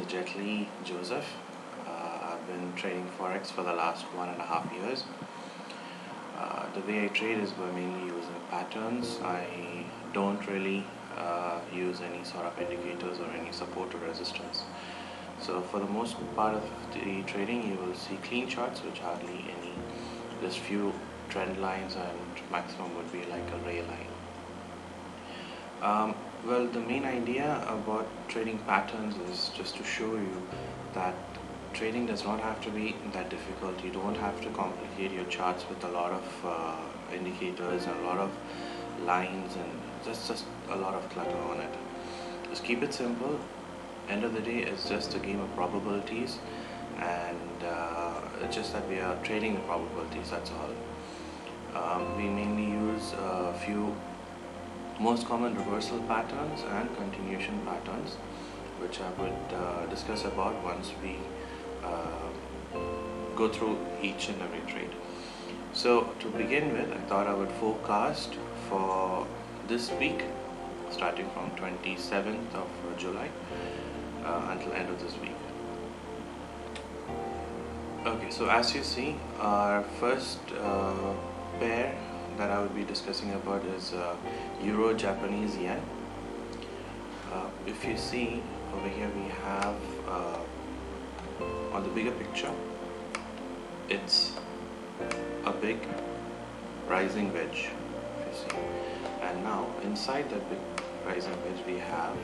Jet Joseph. I've been trading Forex for the last 1.5 years. The way I trade is by mainly using patterns. I don't really use any sort of indicators or any support or resistance. So for the most part of the trading, you will see clean charts, which hardly any, just few trend lines, and maximum would be like a ray line. Well, the main idea about trading patterns is just to show you that trading does not have to be that difficult. You don't have to complicate your charts with a lot of indicators and a lot of lines and just a lot of clutter on it. Just keep it simple. End of the day, it's just a game of probabilities, and it's just that we are trading the probabilities, that's all. We mainly use a few most common reversal patterns and continuation patterns, which I would discuss about once we go through each and every trade. So to begin with, I thought I would forecast for this week, starting from 27th of July until end of this week. Okay, so as you see, our first pair that I would be discussing about is Euro Japanese Yen. If you see over here, we have on the bigger picture, it's a big rising wedge, if you see, and now inside that big rising wedge we have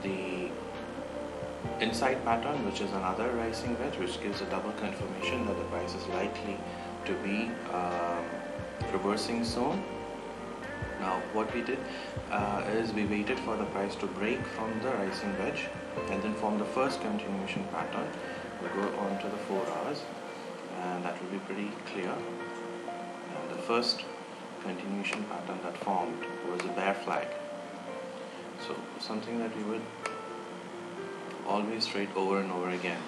the inside pattern, which is another rising wedge, which gives a double confirmation that the price is likely to be reversing soon. Now what we did is we waited for the price to break from the rising wedge and then form the first continuation pattern. We'll go on to the 4 hours, and that will be pretty clear. And the first continuation pattern that formed was a bear flag. So something that we would always trade over and over again.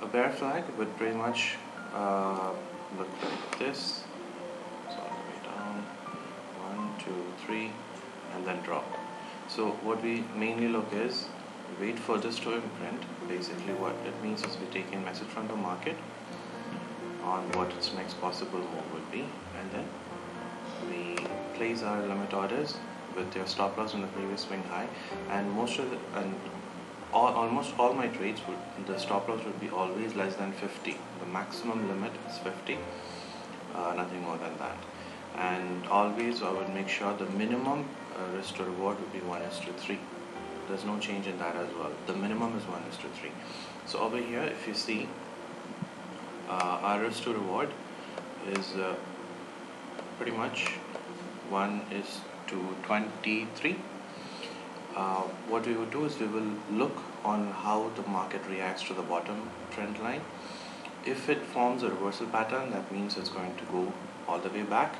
A bear flag would pretty much look like this. So all the way down, 1, 2, 3, and then drop. So what we mainly look is wait for this to imprint. Basically what it means is we take in message from the market on what its next possible move would be, and then we place our limit orders with your stop loss on the previous swing high, and almost all my trades the stop loss would be always less than 50. The maximum limit is 50, nothing more than that. And always I would make sure the minimum risk to reward would be 1:3. There's no change in that as well. The minimum is 1:3. So over here, if you see, our risk to reward is pretty much 1:23. What we would do is we will look on how the market reacts to the bottom trend line. If it forms a reversal pattern, that means it's going to go all the way back.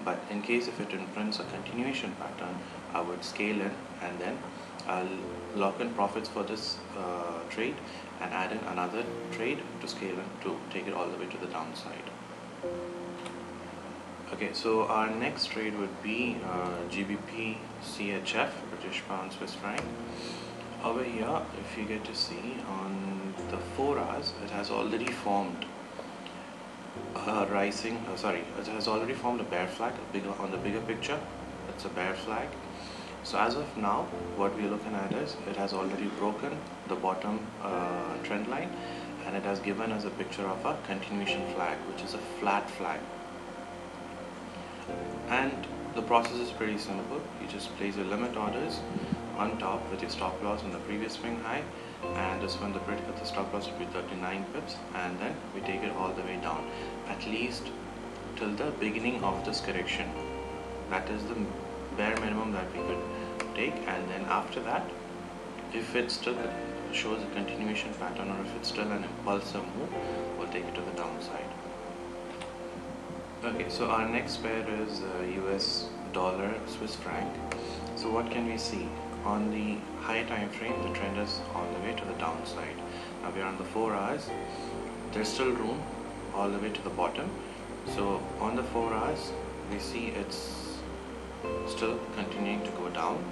But in case if it imprints a continuation pattern, I would scale in, and then I'll lock in profits for this trade and add in another trade to scale in to take it all the way to the downside. Okay, so our next trade would be GBP CHF, British Pound Swiss Franc. Over here, if you get to see on the 4 hours, it has already formed it has already formed a bear flag. On the bigger picture, it's a bear flag. So as of now, what we're looking at is it has already broken the bottom trend line, and it has given us a picture of a continuation flag, which is a flat flag. And the process is pretty simple. You just place your limit orders on top with your stop loss on the previous swing high, and this one the stop loss will be 39 pips, and then we take it all the way down, at least till the beginning of this correction. That is the bare minimum that we could take, and then after that, if it still shows a continuation pattern or if it's still an impulsive move, we'll take it to the downside. Okay, so our next pair is US dollar Swiss franc. So what can we see? On the high time frame, the trend is on the way to the downside. Now we are on the 4 hours. There's still room all the way to the bottom. So on the 4 hours, we see it's still continuing to go down.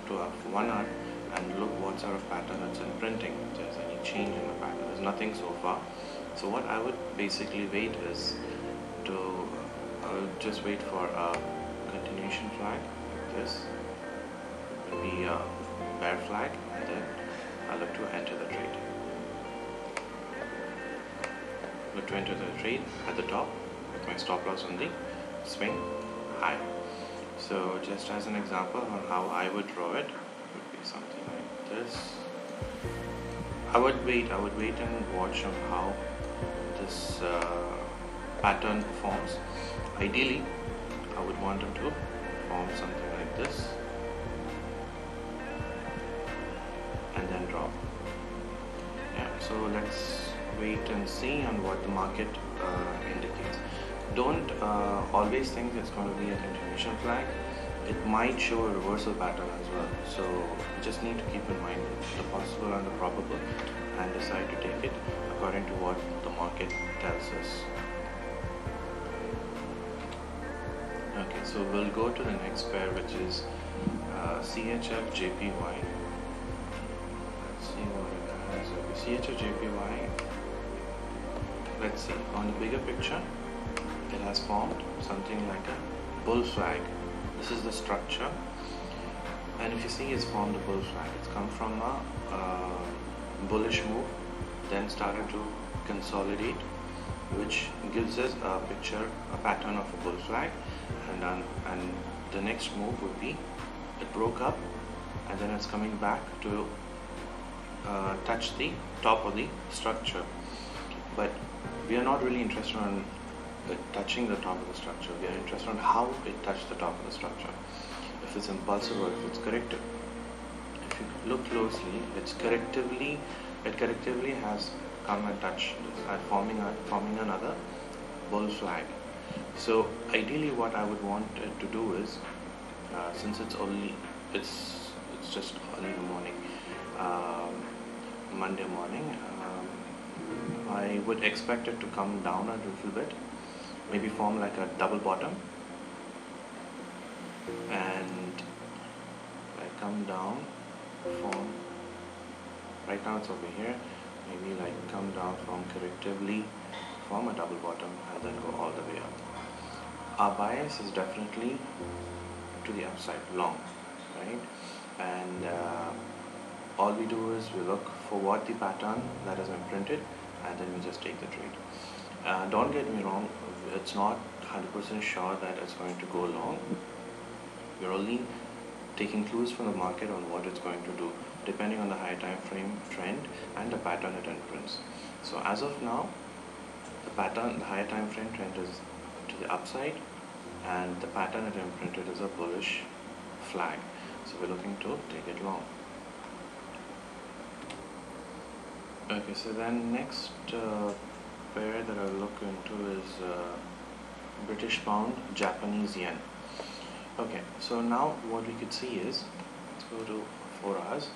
to a 1 hour and look what sort of pattern it's imprinting, if there's any change in the pattern. There's nothing so far. So what I would basically wait is to just wait for a continuation flag like this, maybe a bear flag, and then I'll look to enter the trade. Look to enter the trade at the top with my stop loss on the swing high. So just as an example on how I would draw it, would be something like this. I would wait and watch on how this pattern forms. Ideally, I would want them to form something like this and then drop. Yeah, so let's wait and see on what the market indicates. Don't always think it's going to be a continuation flag. It might show a reversal pattern as well. So you just need to keep in mind the possible and the probable and decide to take it according to what the market tells us. Okay, so we'll go to the next pair, which is CHF JPY. Let's see what it has. Okay, CHF JPY. Let's see, on the bigger picture, it has formed something like a bull flag. This is the structure, and if you see, it's formed a bull flag. It's come from a bullish move, then started to consolidate, which gives us a picture, a pattern of a bull flag, and the next move would be it broke up, and then it's coming back to touch the top of the structure. But we are not really interested in touching the top of the structure. We are interested in how it touched the top of the structure. If it's impulsive or if it's corrective. If you look closely, it correctively has come and touched this and forming another bull flag. So ideally, what I would want it to do is, since it's just early in the morning, Monday morning, I would expect it to come down a little bit, maybe form like a double bottom, and like come down, form, right now it's over here, maybe like come down, form correctively, form a double bottom, and then go all the way up. Our bias is definitely to the upside, long, right? And all we do is we look for what the pattern that is imprinted, and then we just take the trade. Don't get me wrong, it's not 100% sure that it's going to go long. We're only taking clues from the market on what it's going to do, depending on the high time frame trend and the pattern it imprints. So as of now, the higher time frame trend is to the upside, and the pattern it imprinted is a bullish flag. So we're looking to take it long. Okay, so then next pair that I'll look into is British pound, Japanese yen. Okay, so now what we could see is, let's go to 4 hours,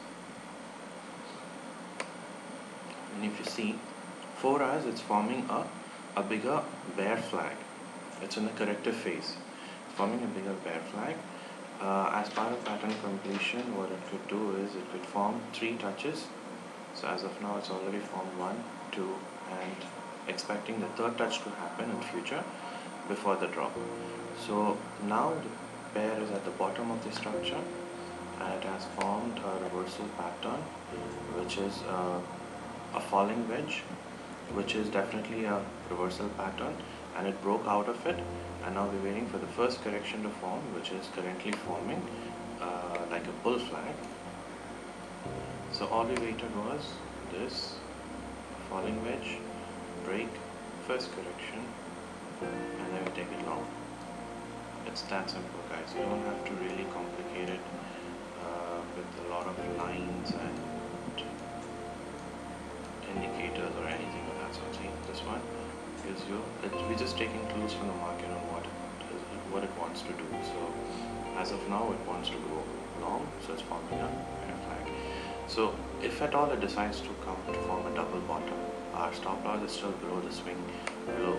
and if you see 4 hours, it's forming a bigger bear flag. It's in the corrective phase, it's forming a bigger bear flag. As part of pattern completion, what it could do is it could form 3 touches. So as of now, it's already formed 1, 2, and expecting the third touch to happen in future before the drop. So now the pair is at the bottom of the structure, and it has formed a reversal pattern, which is a falling wedge, which is definitely a reversal pattern, and it broke out of it, and now we're waiting for the first correction to form, which is currently forming like a bull flag. So all we waited was this falling wedge, break, first correction, and then we take it long. It's that simple, guys. You don't have to really complicate it with a lot of lines and indicators or anything of that sort. See, this one gives you, we're just taking clues from the market on what it wants to do. So as of now, it wants to go long, so it's forming a bear flag. So if at all it decides to form a double bottom, our stop loss is still below the swing low.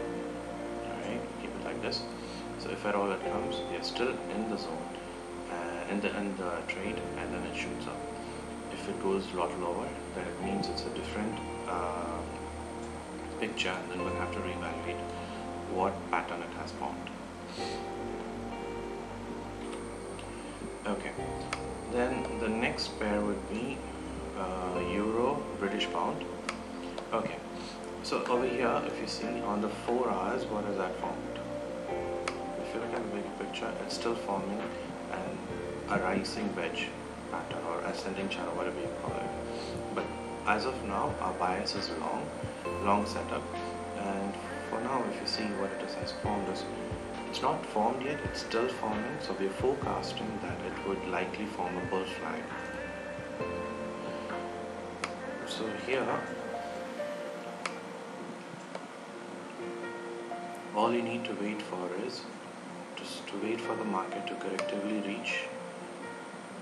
Alright, keep it like this. So if at all it comes, we are still in the zone, and in the trade, and then it shoots up. If it goes a lot lower, then it means it's a different picture, and then we'll have to reevaluate what pattern it has formed. Okay, then the next pair would be Euro British Pound. Okay, so over here, if you see on the 4 hours, what is that formed? If you look at the bigger picture, it's still forming a rising wedge pattern or ascending channel, whatever you call it. But as of now, our bias is long setup, and for now, if you see what it has formed is, it's not formed yet, it's still forming, so we're forecasting that it would likely form a bull flag. So here, all you need to wait for is just to wait for the market to correctively reach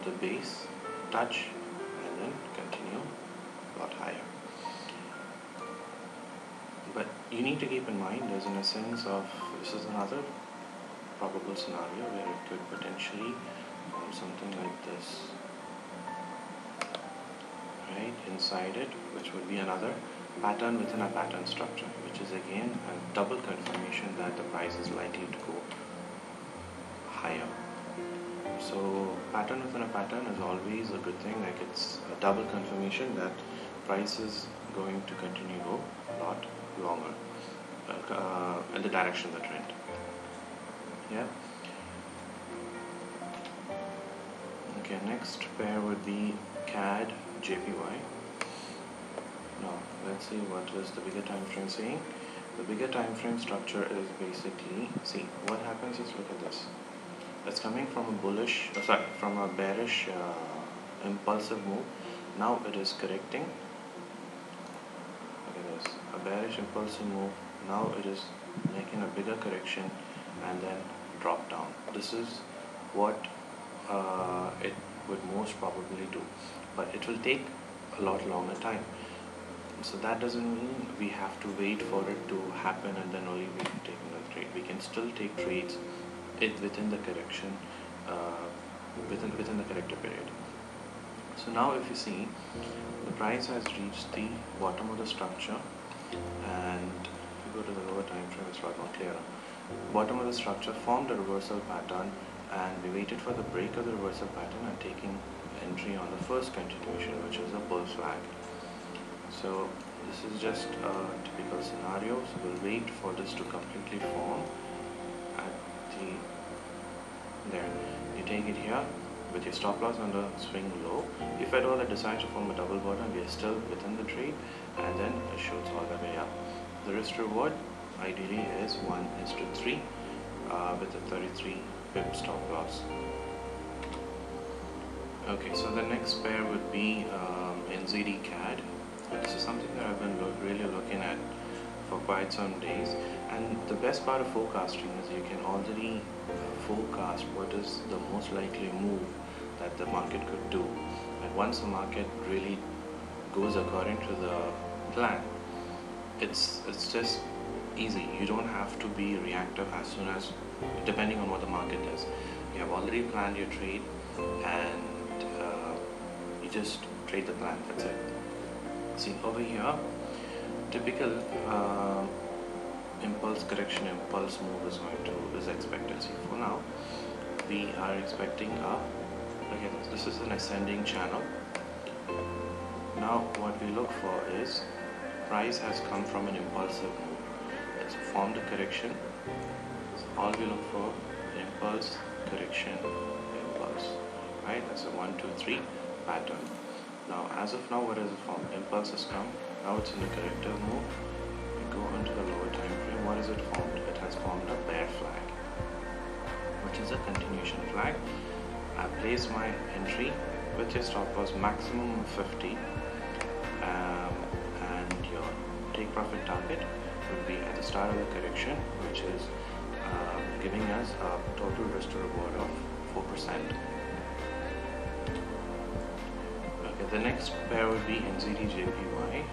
the base, touch, and then continue a lot higher. But you need to keep in mind, there's in a sense of, this is another probable scenario where it could potentially form something like this, right, inside it, which would be another pattern within a pattern structure, which is again a double confirmation that the price is likely to go higher. So pattern within a pattern is always a good thing, like it's a double confirmation that price is going to continue to go a lot longer in the direction of the trend. Yeah. Okay, next pair would be CAD JPY. Now let's see what is the bigger time frame saying. The bigger time frame structure is basically, see what happens is, look at this. It's coming from a bearish impulsive move. Now it is correcting. Look at this, a bearish impulsive move. Now it is making a bigger correction and then drop down. This is what it would most probably do, but it will take a lot longer time. So that doesn't mean we have to wait for it to happen and then only we can take another trade. We can still take trades within the correction, within the corrective period. So now if you see, the price has reached the bottom of the structure, and if you go to the lower time frame, it's a lot more clearer. Bottom of the structure formed a reversal pattern, and we waited for the break of the reversal pattern and taking entry on the first continuation, which is a bull flag. So this is just a typical scenario, so we'll wait for this to completely form at there. You take it here with your stop loss on the swing low. If at all it decides to form a double bottom, we are still within the trade, and then it shoots all the way up. The risk reward ideally is 1:3 with a 33 pip stop loss. Okay, so the next pair would be NZD CAD. This is something that I've been really looking at for quite some days, and the best part of forecasting is you can already forecast what is the most likely move that the market could do, and once the market really goes according to the plan, it's just easy. You don't have to be reactive as soon as, depending on what the market does. You have already planned your trade, and you just trade the plan, that's it. See over here, typical impulse correction, impulse move is expected. See, for now we are expecting look at this, this is an ascending channel. Now what we look for is, price has come from an impulsive move, it's formed a correction, so all we look for, impulse, correction, impulse, right? That's a 1, 2, 3 pattern. Now as of now, what has it formed? Impulse has come, now it's in a corrective move. We go into the lower time frame, what has it formed? It has formed a bear flag, which is a continuation flag. I place my entry with your stop loss maximum of 50, and your take profit target would be at the start of the correction, which is giving us a total risk to reward of 4%. Okay, the next pair would be NZD JPY.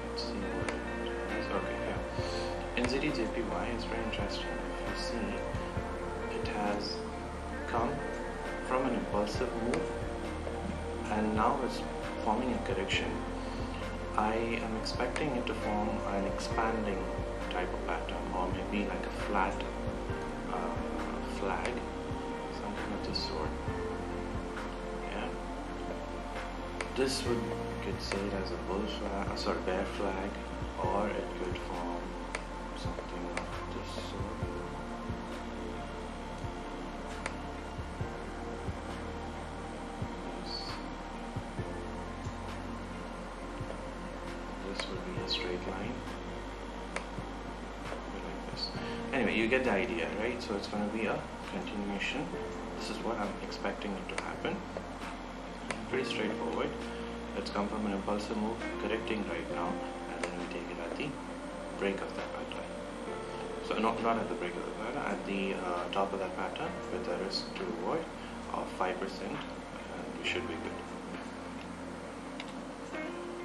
Let's see what it is. Okay, yeah. NZD JPY is very interesting. If you see, it has come from an impulsive move and now it's forming a correction. I am expecting it to form an expanding type of pattern, or maybe like a flat flag, something of this sort. Yeah, this would could say it as a bull flag, sorry, bear flag, or it could form something of this sort. This would be a straight line, like this. Anyway, you get the idea, right? So it's going to be a continuation. This is what I'm expecting it to happen. Pretty straightforward. Let's come from an impulsive move, correcting right now, and then we take it at the break of that pattern. So not at the break of the pattern, at the top of that pattern with a risk to reward of 5%, and we should be good.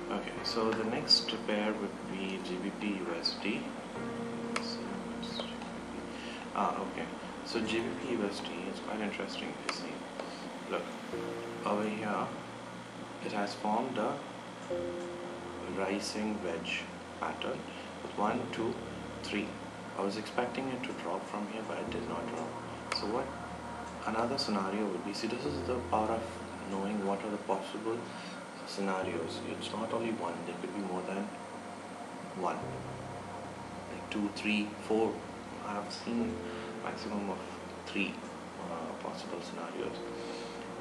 Okay, so the next pair would be GBP USD. Okay. So GBP USD is quite interesting if you see. Look, over here, it has formed a rising wedge pattern with 1, 2, 3. I was expecting it to drop from here, but it did not drop. So what another scenario would be, see, this is the power of knowing what are the possible scenarios. It's not only one, there could be more than one, like 2, 3, 4. I have seen maximum of 3 possible scenarios.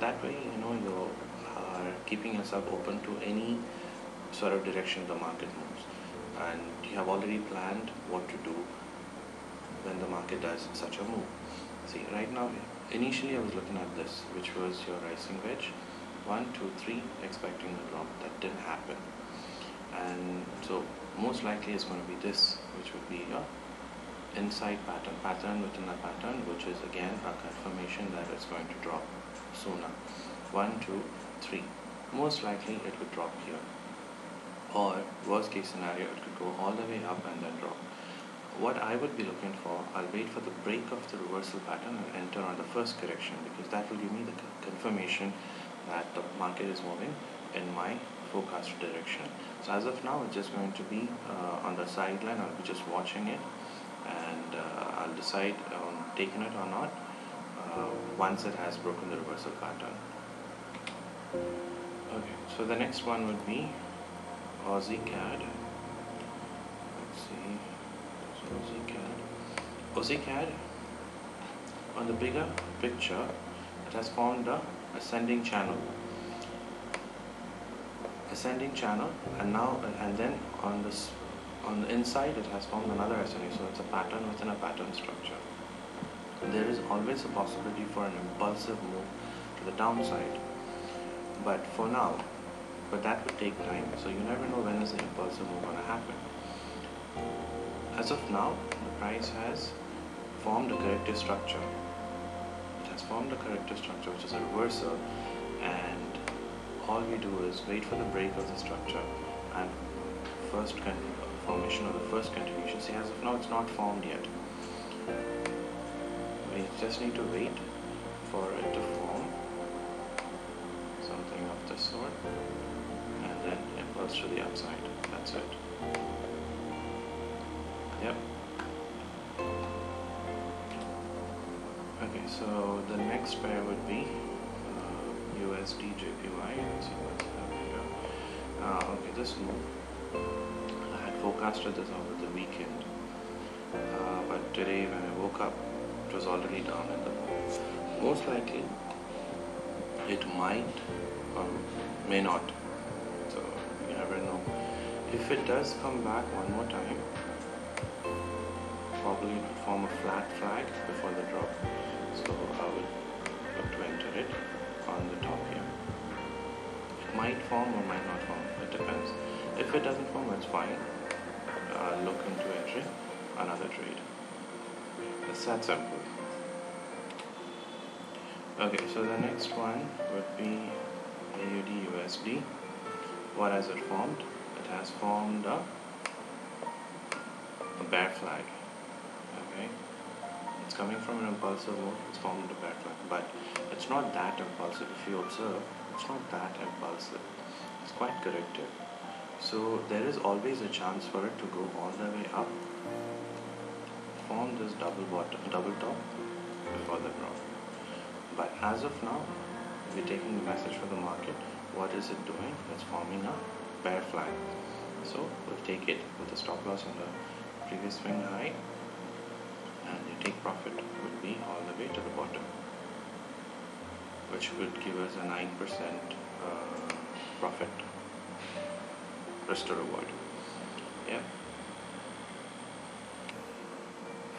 That way, you are keeping yourself open to any sort of direction the market moves, and you have already planned what to do when the market does such a move. See, right now, initially I was looking at this, which was your rising wedge, 1, 2, 3, expecting the drop. That didn't happen, and so most likely it's going to be this, which would be your inside pattern within a pattern, which is again a confirmation that it's going to drop sooner. 1, 2, 3. Most likely it would drop here, or worst case scenario, it could go all the way up and then drop. What I would be looking for, I'll wait for the break of the reversal pattern and enter on the first correction, because that will give me the confirmation that the market is moving in my forecast direction. So as of now, it's just going to be on the sideline. I'll be just watching it, and I'll decide on taking it or not once it has broken the reversal pattern. Okay, so the next one would be Aussie CAD. Let's see, Aussie CAD. Aussie CAD, on the bigger picture, it has formed a ascending channel, and then on the inside it has formed another ascending. So it's a pattern within a pattern structure. There is always a possibility for an impulsive move to the downside, but that would take time, so you never know when is the impulsive move going to happen. As of now, the price has formed a corrective structure. It has formed a corrective structure, which is a reversal, and all we do is wait for the break of the structure and first formation of the first continuation. See, as of now, it's not formed yet. We just need to wait for it to form something of this sort, and then impulse to the upside. That's it. Yep. Okay, so the next pair would be USD JPY. Let's see what's happening here. Okay, this move, I had forecasted this over the weekend, but today when I woke up, it was already down in the move. Most likely, it might or may not. So you never know. If it does come back one more time, probably it would form a flat flag before the drop. So I would look to enter it on the top here. It might form or might not form. It depends. If it doesn't form, it's fine. I'll look into entering another trade. It's that simple. Okay, so the next one would be AUD USD. What has it formed? It has formed a bear flag. Okay, It's coming from an impulsive move, it's formed a bear flag, but it's not that impulsive. If you observe, it's not that impulsive. It's quite corrective. So there is always a chance for it to go all the way up, form this double top before the drop. But as of now, we're taking the message for the market. What is it doing? It's forming a bear flag. So we'll take it with a stop loss on the previous swing high, and the take profit would be all the way to the bottom, which would give us a 9% profit risk to reward. Yeah.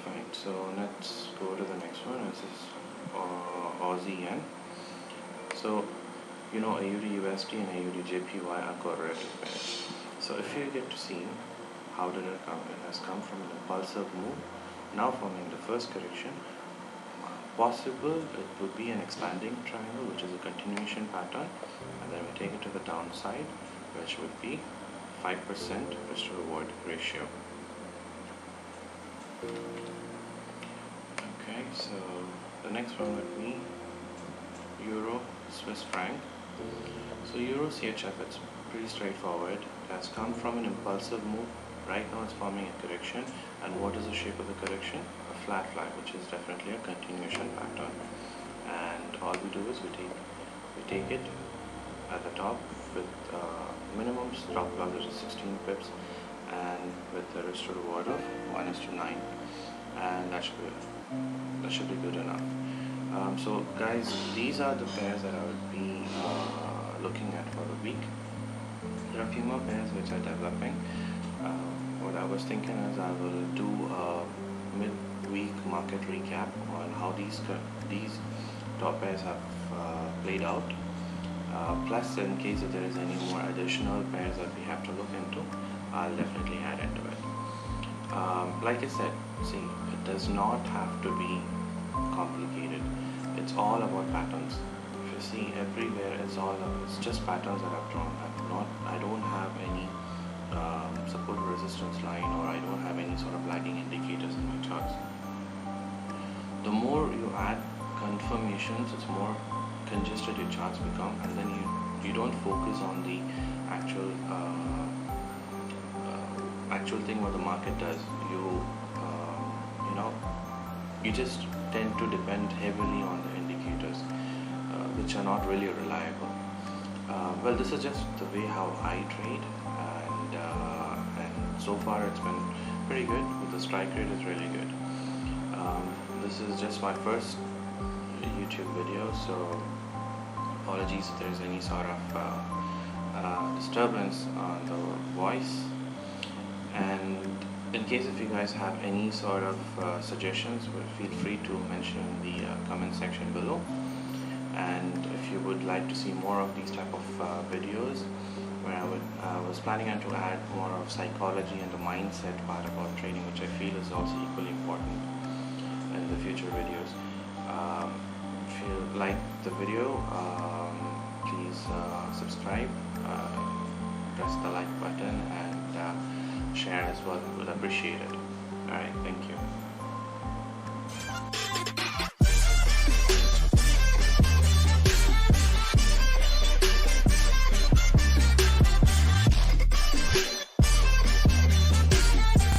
Fine. So let's go to the next one. This is Aussie Yen. So you know, AUD USD and AUD JPY are correlative pairs. So if you get to see how did it come, it has come from an impulsive move, now forming the first correction. Possible it would be an expanding triangle, which is a continuation pattern, and then we take it to the downside, which would be 5% risk to reward ratio. Okay, so the next one would be Euro Swiss franc. So Euro CHF, it's pretty straightforward. It has come from an impulsive move. Right now it's forming a correction, and what is the shape of the correction? A flat flag, which is definitely a continuation pattern. And all we do is we take it at the top with minimum stop loss, which is 16 pips, and with the risk to reward of 1:9, and that should be good enough. So guys, these are the pairs that I would be looking at for the week. There are a few more pairs which are developing. What I was thinking is I will do a mid-week market recap on how these top pairs have played out. Plus, in case if there is any more additional pairs that we have to look into, I'll definitely add into it. Like I said, see, it does not have to be complicated. It's all about patterns. If you see everywhere, it's just patterns that I've drawn. I don't have any support or resistance line, or I don't have any sort of lagging indicators in my charts. The more you add confirmations, it's more congested your charts become, and then you don't focus on the actual thing what the market does. You just tend to depend heavily on the indicators, which are not really reliable. Well, this is just the way how I trade, and so far it's been pretty good. With the strike rate is really good. This is just my first YouTube video, so apologies if there is any sort of disturbance on the voice. And in case if you guys have any sort of suggestions, feel free to mention in the comment section below. And if you would like to see more of these type of videos, where I was planning on to add more of psychology and the mindset part about trading, which I feel is also equally important in the future videos. If you like the video, please subscribe, press the like button, and share as well. Would appreciate it. Alright, thank you.